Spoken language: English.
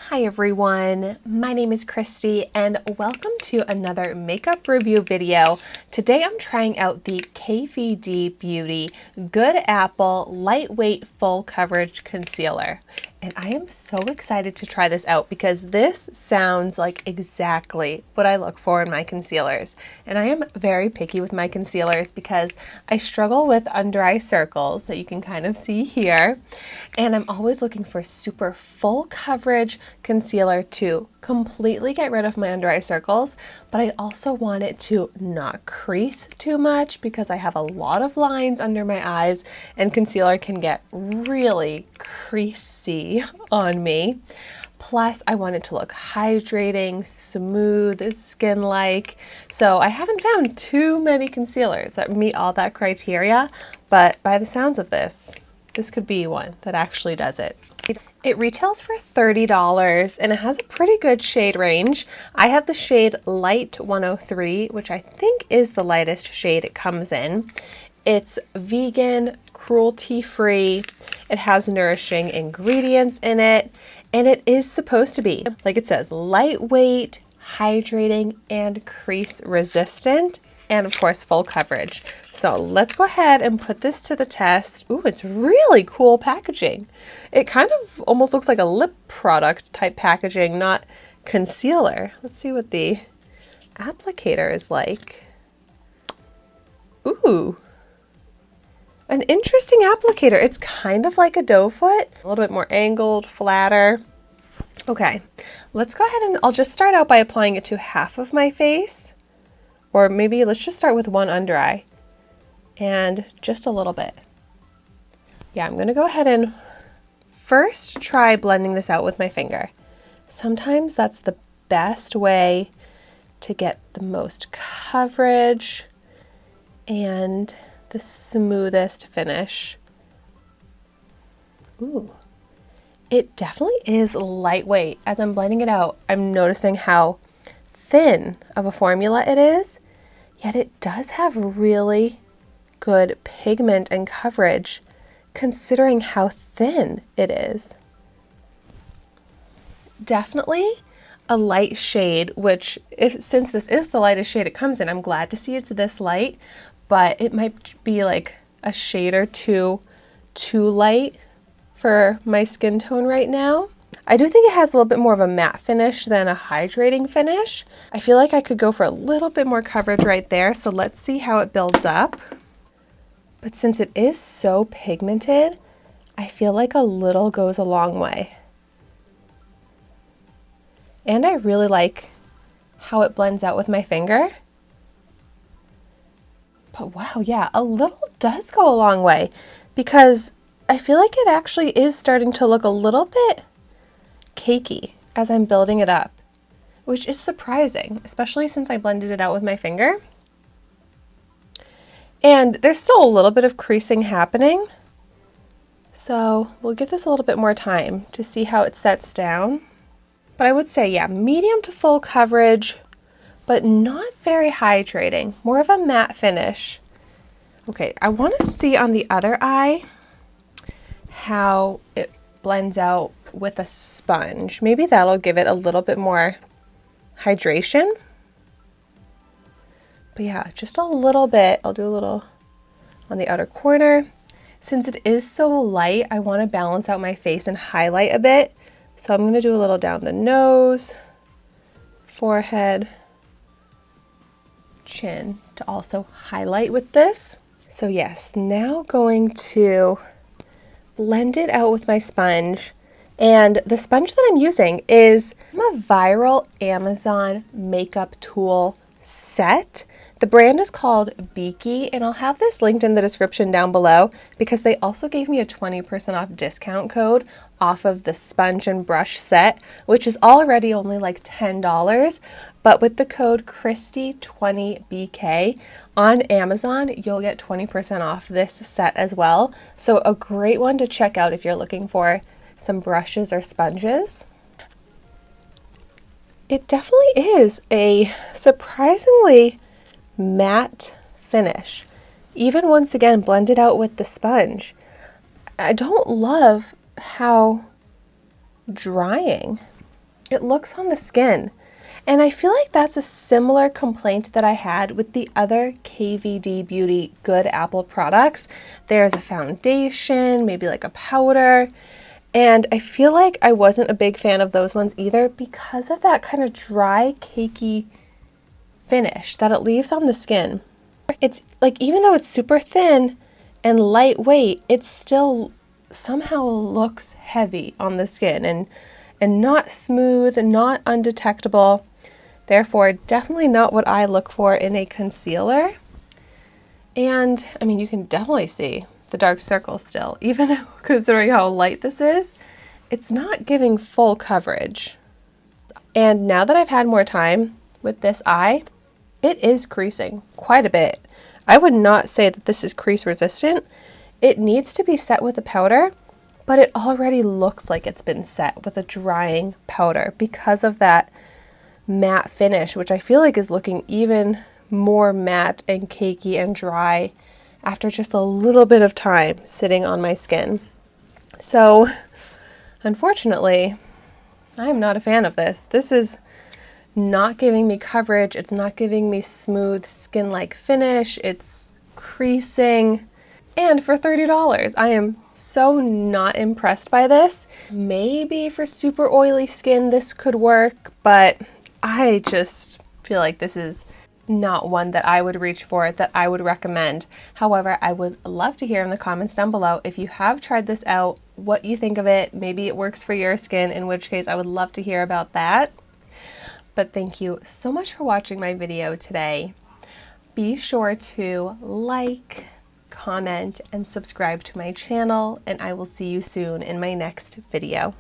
Hi everyone, my name is Christy and welcome to another makeup review video. Today I'm trying out the KVD Beauty Good Apple Lightweight Full Coverage Concealer. And I am so excited to try this out because this sounds like exactly what I look for in my concealers. And I am very picky with my concealers because I struggle with under eye circles that you can kind of see here. And I'm always looking for super full coverage concealer to completely get rid of my under eye circles, but I also want it to not crease too much because I have a lot of lines under my eyes and concealer can get really creasy on me. Plus, I want it to look hydrating, smooth, skin-like. So I haven't found too many concealers that meet all that criteria, but by the sounds of this could be one that actually does it. It retails for $30 and it has a pretty good shade range. I have the shade Light 103, which I think is the lightest shade it comes in. It's vegan, cruelty-free, it has nourishing ingredients in it, and it is supposed to be, like it says, lightweight, hydrating, and crease resistant. And of course, full coverage. So let's go ahead and put this to the test. Ooh, it's really cool packaging. It kind of almost looks like a lip product type packaging, not concealer. Let's see what the applicator is like. Ooh, an interesting applicator. It's kind of like a doe foot, a little bit more angled, flatter. Okay, let's go ahead and I'll just start out by applying it to half of my face. Or maybe let's just start with one under eye and just a little bit. Yeah, I'm going to go ahead and first try blending this out with my finger. Sometimes that's the best way to get the most coverage and the smoothest finish. Ooh, it definitely is lightweight. As I'm blending it out, I'm noticing how thin of a formula it is, yet it does have really good pigment and coverage considering how thin it is. Definitely a light shade, which since this is the lightest shade it comes in, I'm glad to see it's this light, but it might be like a shade or two too light for my skin tone right now. I do think it has a little bit more of a matte finish than a hydrating finish. I feel like I could go for a little bit more coverage right there, so let's see how it builds up. But since it is so pigmented, I feel like a little goes a long way. And I really like how it blends out with my finger. But wow, yeah, a little does go a long way because I feel like it actually is starting to look a little bit cakey as I'm building it up, which is surprising, especially since I blended it out with my finger. And there's still a little bit of creasing happening, so we'll give this a little bit more time to see how it sets down. But I would say, yeah, medium to full coverage, but not very hydrating, more of a matte finish. Okay, I want to see on the other eye how it blends out with a sponge. Maybe that'll give it a little bit more hydration. But yeah, just a little bit. I'll do a little on the outer corner. Since it is so light, I want to balance out my face and highlight a bit. So I'm going to do a little down the nose, forehead, chin to also highlight with this. So yes, now going to blend it out with my sponge. And the sponge that I'm using is a viral Amazon makeup tool set. The brand is called Beaky, and I'll have this linked in the description down below because they also gave me a 20% off discount code off of the sponge and brush set, which is already only like $10. But with the code Christy20BK on Amazon, you'll get 20% off this set as well. So a great one to check out if you're looking for some brushes or sponges. It definitely is a surprisingly matte finish. Even once again, blended out with the sponge. I don't love how drying it looks on the skin. And I feel like that's a similar complaint that I had with the other KVD Beauty Good Apple products. There's a foundation, maybe like a powder, and I feel like I wasn't a big fan of those ones either because of that kind of dry, cakey finish that it leaves on the skin. It's like, even though it's super thin and lightweight, it still somehow looks heavy on the skin and not smooth and not undetectable. Therefore, definitely not what I look for in a concealer. And I mean, you can definitely see the dark circles still, even considering how light this is. It's not giving full coverage. And now that I've had more time with this eye, it is creasing quite a bit. I would not say that this is crease resistant. It needs to be set with a powder, but it already looks like it's been set with a drying powder because of that matte finish, which I feel like is looking even more matte and cakey and dry after just a little bit of time sitting on my skin. So, unfortunately, I am not a fan of this. This is not giving me coverage. It's not giving me smooth skin-like finish. It's creasing. And for $30, I am so not impressed by this. Maybe for super oily skin this could work, but I just feel like this is not one that I would reach for, that I would recommend. However, I would love to hear in the comments down below if you have tried this out, what you think of it. Maybe it works for your skin, in which case I would love to hear about that. But thank you so much for watching my video today. Be sure to like, comment, and subscribe to my channel, and I will see you soon in my next video.